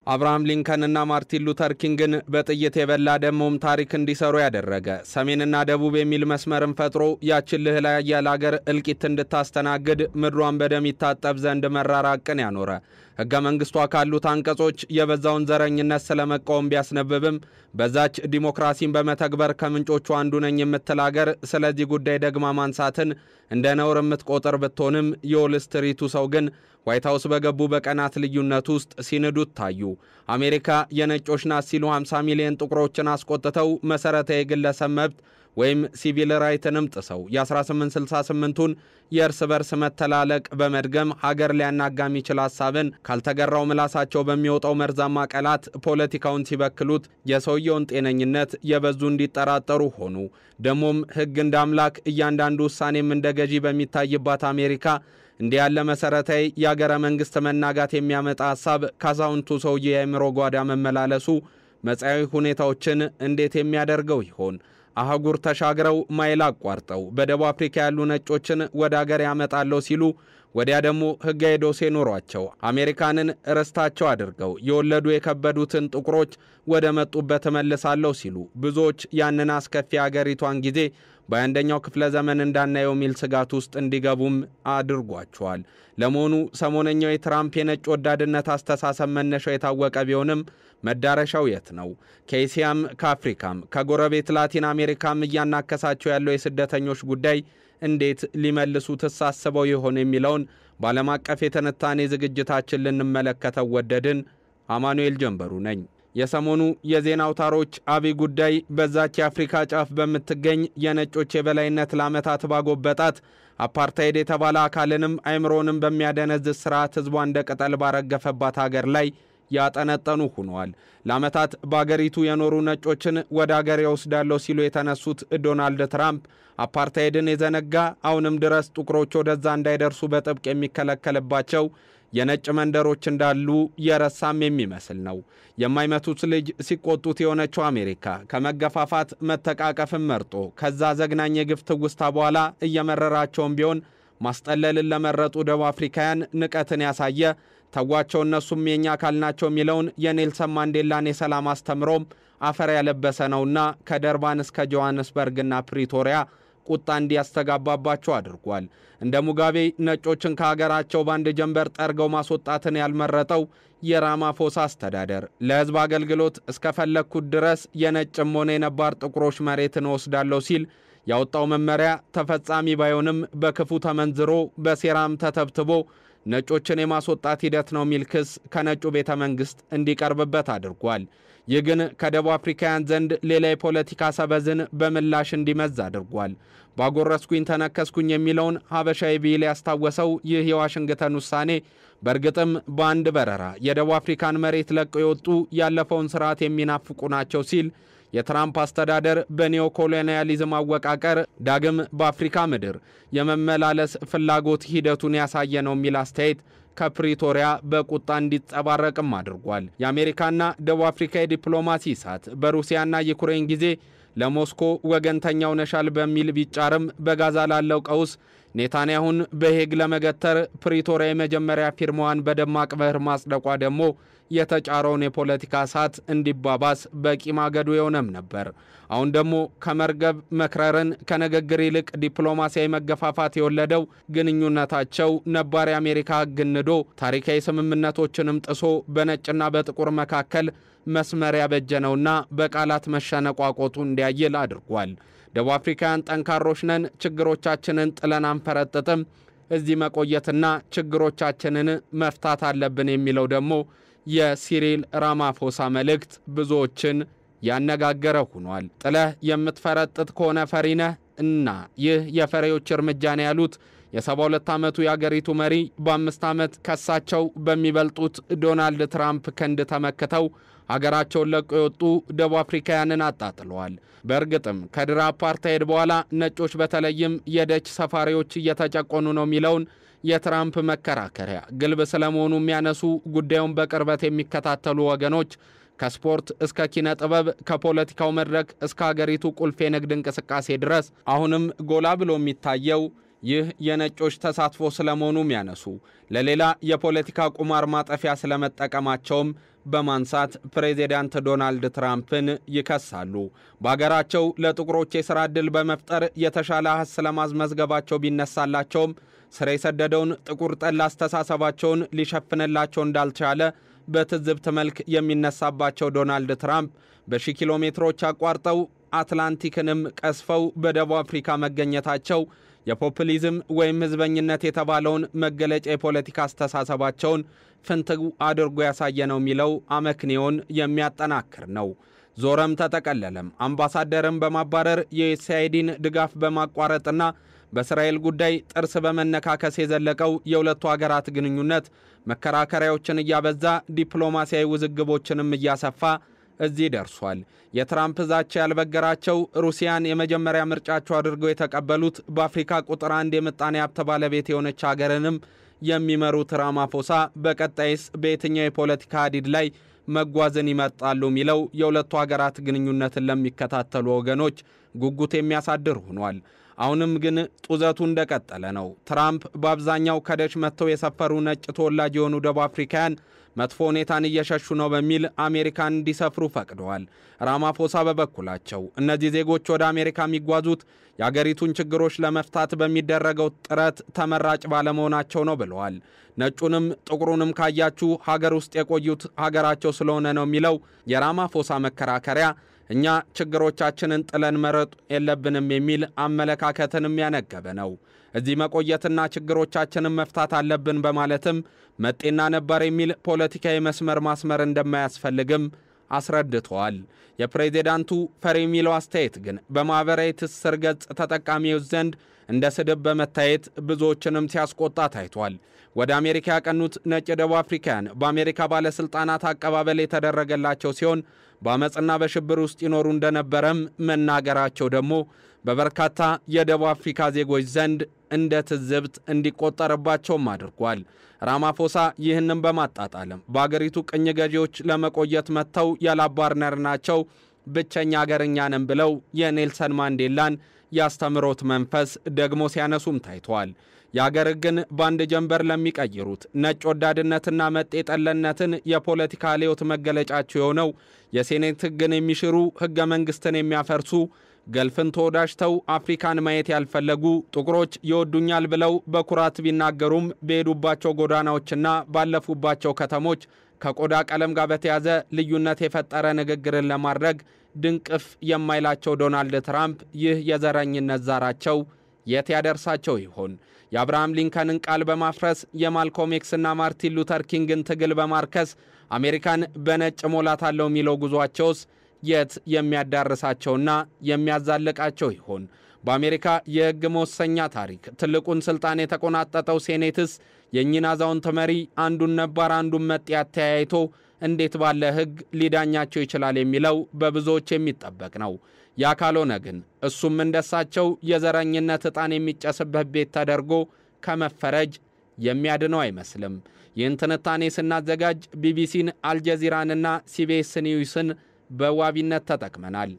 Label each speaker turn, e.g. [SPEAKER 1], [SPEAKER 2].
[SPEAKER 1] አብርሃም ሊንከንና ማርቲን ሉተር ኪንግን በጥይት የበላ ደሞም ታሪክ እንዲሰሩ ያደረገ ሰሜንና ደቡብ የሚል መስመርን ፈጥሮ ያችን ልህላ ያያል ሀገር እልቂት እንድታስተናግድ ምድሯን በደም ይታጠብ ዘንድ መራራቅን ያኖረ ሕገ መንግስቱ ካሉት አንቀጾች የበዛውን ዘረኝነት ስለመቃወም ቢያስነብብም በዛች ዲሞክራሲን በመተግበር ከምንጮቹ አንዱ ነኝ የምትል ሀገር ስለዚህ ጉዳይ ደግማ ማንሳትን እንደ ነውር የምትቆጥር ብትሆንም የዎል ስትሪቱ ሰው ግን ዋይት ሃውስ በገቡ በቀናት ልዩነት ውስጥ ሲንዱት ታዩ። አሜሪካ የነጮች ናት ሲሉ 50 ሚሊዮን ጥቁሮችን አስቆጥተው መሰረታዊ የግለሰብ መብት ወይም ሲቪል ራይትንም ጥሰው የ1868ቱን የእርስ በርስ መተላለቅ በመድገም ሀገር ሊያናጋ የሚችል ሐሳብን ካልተገራው ምላሳቸው በሚወጣው መርዛማ ቃላት ፖለቲካውን ሲበክሉት የሰውየውን ጤነኝነት የበዙ እንዲጠራጠሩ ሆኑ። ደሞም ሕግ እንደ አምላክ እያንዳንዱ ውሳኔም እንደ ገዢ በሚታይባት አሜሪካ እንዲህ ያለ መሰረታዊ የሀገረ መንግስት መናጋት የሚያመጣ ሐሳብ ካዛውንቱ ሰውዬ የአእምሮ ጓዳ መመላለሱ መጻኢ ሁኔታዎችን እንዴት የሚያደርገው ይሆን? አህጉር ተሻግረው ማይል አቋርጠው በደቡብ አፍሪካ ያሉ ነጮችን ወደ ሀገር ያመጣለው ሲሉ ወዲያ ደግሞ ህጋዊ ዶሴ ኖሯቸው አሜሪካንን ርስታቸው አድርገው የወለዱ የከበዱትን ጥቁሮች ወደ መጡበት ተመልሳለው ሲሉ ብዙዎች ያንን አስከፊ ሀገሪቷን ጊዜ በአንደኛው ክፍለ ዘመን እንዳናየው ሚል ስጋት ውስጥ እንዲገቡም አድርጓቸዋል። ለመሆኑ ሰሞነኛው የትራምፕ የነጭ ወዳድነት አስተሳሰብ መነሻው የታወቀ ቢሆንም መዳረሻው የት ነው? ከኤሲያም ከአፍሪካም ከጎረቤት ላቲን አሜሪካም እያናከሳቸው ያለው የስደተኞች ጉዳይ እንዴት ሊመልሱ ተሳስበው ይሆን የሚለውን በዓለም አቀፍ የትንታኔ ዝግጅታችን ልንመለከተው ወደድን። አማኑኤል ጀንበሩ ነኝ። የሰሞኑ የዜና አውታሮች አብይ ጉዳይ በዛች የአፍሪካ ጫፍ በምትገኝ የነጮች የበላይነት ለዓመታት ባጎበጣት አፓርታይድ የተባለ አካልንም አይምሮንም በሚያደነዝዝ ስርዓት ህዝቧ እንደ ቅጠል ባረገፈባት ሀገር ላይ ያጠነጠኑ ሆነዋል። ለዓመታት በአገሪቱ የኖሩ ነጮችን ወደ ሀገር ይወስዳለው ሲሉ የተነሱት ዶናልድ ትራምፕ አፓርታይድን የዘነጋ አሁንም ድረስ ጥቁሮች ወደዛ እንዳይደርሱ በጥብቅ የሚከለከልባቸው የነጭ መንደሮች እንዳሉ የረሳም የሚመስል ነው። የማይመቱት ልጅ ሲቆጡት የሆነችው አሜሪካ ከመገፋፋት መተቃቀፍን መርጦ ከዛ ዘግናኝ የግፍ ትውስታ በኋላ እየመረራቸውም ቢሆን ማስጠለልን ለመረጡ ደቡብ አፍሪካውያን ንቀትን ያሳየ ተጓቸው እነሱም የኛ አካል ናቸው የሚለውን የኔልሰን ማንዴላን የሰላም አስተምሮም አፈር ያለበሰ ነውና ከደርባን እስከ ጆሃንስበርግና ፕሪቶሪያ ቁጣ እንዲያስተጋባባቸው አድርጓል። እንደ ሙጋቤ ነጮችን ከሀገራቸው ባንድ ጀንበር ጠርገው ማስወጣትን ያልመረጠው የራማፎሳ አስተዳደር ለህዝብ አገልግሎት እስከፈለኩት ድረስ የነጭም ሆነ የነባር ጥቁሮች መሬትን ወስዳለው ሲል ያወጣው መመሪያ ተፈጻሚ ባይሆንም በክፉ ተመንዝሮ በሴራም ተተብትቦ ነጮችን የማስወጣት ሂደት ነው ሚል ክስ ከነጩ ቤተ መንግስት እንዲቀርብበት አድርጓል። ይህ ግን ከደቡብ አፍሪካውያን ዘንድ ሌላ የፖለቲካ ሰበዝን በምላሽ እንዲመዝ አድርጓል። ባጎረስኩኝ ተነከስኩኝ የሚለውን ሀበሻዊ ቢል ያስታወሰው ይህ የዋሽንግተን ውሳኔ በእርግጥም በአንድ በረራ የደቡብ አፍሪካን መሬት ለቀው የወጡ ያለፈውን ስርዓት የሚናፍቁ ናቸው ሲል የትራምፕ አስተዳደር በኒዮ ኮሎኒያሊዝም አወቃቀር ዳግም በአፍሪካ ምድር የመመላለስ ፍላጎት ሂደቱን ያሳየ ነው ሚል አስተያየት ከፕሪቶሪያ በቁጣ እንዲጸባረቅም አድርጓል። የአሜሪካና ደቡብ አፍሪካ የዲፕሎማሲ እሳት በሩሲያና ዩክሬን ጊዜ ለሞስኮ ወገንተኛው ነሻል በሚል ቢጫርም በጋዛ ላለው ቀውስ ኔታንያሁን በሄግ ለመገተር ፕሪቶሪያ የመጀመሪያ ፊርማዋን በደማቅ ባህር ማጽደቋ ደግሞ የተጫረውን የፖለቲካ እሳት እንዲባባስ በቂ ማገዱ የሆነም ነበር። አሁን ደግሞ ከመርገብ መክረርን ከንግግር ይልቅ ዲፕሎማሲያዊ መገፋፋት የወለደው ግንኙነታቸው ነባር የአሜሪካ ሕግ ንዶ ታሪካዊ ስምምነቶችንም ጥሶ በነጭና በጥቁር መካከል መስመር ያበጀነውና በቃላት መሸነቋቆቱ እንዲያይል አድርጓል። ደቡብ አፍሪካውያን ጠንካሮች ነን፣ ችግሮቻችንን ጥለን አንፈረጥጥም፣ እዚህ መቆየትና ችግሮቻችንን መፍታት አለብን የሚለው ደግሞ የሲሪል ራማፎሳ መልእክት ብዙዎችን ያነጋገረ ሆኗል። ጥለህ የምትፈረጥጥ ከሆነ ፈሪነህ እና ይህ የፈሪዎች እርምጃ ነው ያሉት የ72 ዓመቱ የአገሪቱ መሪ በ5 ዓመት ከሳቸው በሚበልጡት ዶናልድ ትራምፕ ክንድ ተመክተው ሀገራቸውን ለቀው የወጡ ደቡብ አፍሪካውያንን አጣጥለዋል። በእርግጥም ከድራ አፓርታይድ በኋላ ነጮች በተለይም የደች ሰፋሪዎች እየተጨቆኑ ነው የሚለውን የትራምፕ መከራከሪያ ግልብ ስለመሆኑ የሚያነሱ ጉዳዩን በቅርበት የሚከታተሉ ወገኖች ከስፖርት እስከ ኪነ ጥበብ ከፖለቲካው መድረክ እስከ ሀገሪቱ ቁልፍ የንግድ እንቅስቃሴ ድረስ አሁንም ጎላ ብሎ የሚታየው ይህ የነጮች ተሳትፎ ስለመሆኑም ያነሱ ለሌላ የፖለቲካ ቁማር ማጠፊያ ስለመጠቀማቸውም በማንሳት ፕሬዚዳንት ዶናልድ ትራምፕን ይከሳሉ። በአገራቸው ለጥቁሮች የሥራ ዕድል በመፍጠር የተሻለ ሀስ ለማስመዝገባቸው ቢነሳላቸውም ስር የሰደደውን ጥቁር ጠል አስተሳሰባቸውን ሊሸፍንላቸው እንዳልቻለ በትዝብት መልክ የሚነሳባቸው ዶናልድ ትራምፕ በሺህ ኪሎ ሜትሮች አቋርጠው አትላንቲክንም ቀስፈው በደቡብ አፍሪካ መገኘታቸው የፖፑሊዝም ወይም ህዝበኝነት የተባለውን መገለጫ የፖለቲካ አስተሳሰባቸውን ፍንትው አድርጎ ያሳየ ነው የሚለው አመክንዮን የሚያጠናክር ነው። ዞረም ተጠቀለለም አምባሳደርን በማባረር የዩኤስአይዲን ድጋፍ በማቋረጥና በእስራኤል ጉዳይ ጥርስ በመነካከስ የዘለቀው የሁለቱ ሀገራት ግንኙነት መከራከሪያዎችን እያበዛ ዲፕሎማሲያዊ ውዝግቦችንም እያሰፋ እዚህ ደርሷል። የትራምፕ ዛቻ ያልበገራቸው ሩሲያን የመጀመሪያ ምርጫቸው አድርገው የተቀበሉት በአፍሪካ ቁጥር 1 የምጣኔ ሀብት ባለቤት የሆነች ሀገርንም የሚመሩት ራማፎሳ በቀጣይስ በየትኛው የፖለቲካ ሀዲድ ላይ መጓዝን ይመርጣሉ የሚለው የሁለቱ ሀገራት ግንኙነትን ለሚከታተሉ ወገኖች ጉጉት የሚያሳድር ሆኗል። አሁንም ግን ጡዘቱ እንደቀጠለ ነው። ትራምፕ በአብዛኛው ከደች መጥተው የሰፈሩ ነጭ ተወላጅ የሆኑ ደቡብ አፍሪካውያን መጥፎ ሁኔታን እየሸሹ ነው በሚል አሜሪካን እንዲሰፍሩ ፈቅደዋል። ራማፎሳ በበኩላቸው እነዚህ ዜጎች ወደ አሜሪካ የሚጓዙት የአገሪቱን ችግሮች ለመፍታት በሚደረገው ጥረት ተመራጭ ባለመሆናቸው ነው ብለዋል። ነጩንም ጥቁሩንም ካያችሁ ሀገር ውስጥ የቆዩት ሀገራቸው ስለሆነ ነው የሚለው የራማፎሳ መከራከሪያ እኛ ችግሮቻችንን ጥለን መረጥ የለብንም የሚል አመለካከትንም ያነገበ ነው። እዚህ መቆየትና ችግሮቻችንን መፍታት አለብን በማለትም መጤና ነባር የሚል ፖለቲካዊ መስመር ማስመር እንደማያስፈልግም አስረድተዋል። የፕሬዚዳንቱ ፈሪ የሚለው አስተያየት ግን በማህበራዊ ትስስር ገጽ ተጠቃሚዎች ዘንድ እንደ ስድብ በመታየት ብዙዎችንም ሲያስቆጣ ታይቷል። ወደ አሜሪካ ያቀኑት ነጭ ደቡብ አፍሪካውያን በአሜሪካ ባለስልጣናት አቀባበል የተደረገላቸው ሲሆን በአመጽና በሽብር ውስጥ ይኖሩ እንደነበረም መናገራቸው ደግሞ በበርካታ የደቡብ አፍሪካ ዜጎች ዘንድ እንደ ትዝብት እንዲቆጠርባቸውም አድርጓል። ራማፎሳ ይህንን በማጣጣልም በአገሪቱ ቅኝ ገዢዎች ለመቆየት መጥተው ያላባርነርናቸው ብቸኛ አገርኛ ነን ብለው የኔልሰን ማንዴላን ያስተምሮት መንፈስ ደግሞ ሲያነሱም ታይቷል። የአገር ሕግን በአንድ ጀንበር ለሚቀይሩት ነጭ ወዳድነትና መጤጠለነትን የፖለቲካ ሊዮት መገለጫቸው የሆነው የሴኔት ሕግን የሚሽሩ ሕገ መንግሥትን የሚያፈርሱ ገልፍን ተወዳጅተው አፍሪካን ማየት ያልፈለጉ ጥቁሮች ይወዱኛል ብለው በኩራት ቢናገሩም በሄዱባቸው ጎዳናዎችና ባለፉባቸው ከተሞች ከቆዳ ቀለም ጋር በተያዘ ልዩነት የፈጠረ ንግግርን ለማድረግ ድንቅፍ የማይላቸው ዶናልድ ትራምፕ ይህ የዘረኝነት ዛራቸው የት ያደርሳቸው ይሆን? የአብርሃም ሊንከንን ቃል በማፍረስ የማልኮም ኤክስና ማርቲን ሉተር ኪንግን ትግል በማርከስ አሜሪካን በነጭ ሞላታለው የሚለው ጉዟቸውስ የት የሚያዳርሳቸውና የሚያዛልቃቸው ይሆን? በአሜሪካ የሕግ መወሰኛ ታሪክ ትልቁን ስልጣን የተቆናጠጠው ሴኔትስ የእኚህን አዛውንት መሪ አንዱን ነባር አንዱን መጤ አተያይቶ እንዴት ባለ ሕግ ሊዳኛቸው ይችላል የሚለው በብዙዎች የሚጠበቅ ነው። ያ ካልሆነ ግን እሱም እንደሳቸው የዘረኝነት ዕጣን የሚጨስበት ቤት ተደርጎ ከመፈረጅ የሚያድነው አይመስልም። ይህን ትንታኔ ስናዘጋጅ ቢቢሲን፣ አልጀዚራንና ሲቢኤስ ኒውስን በዋቢነት ተጠቅመናል።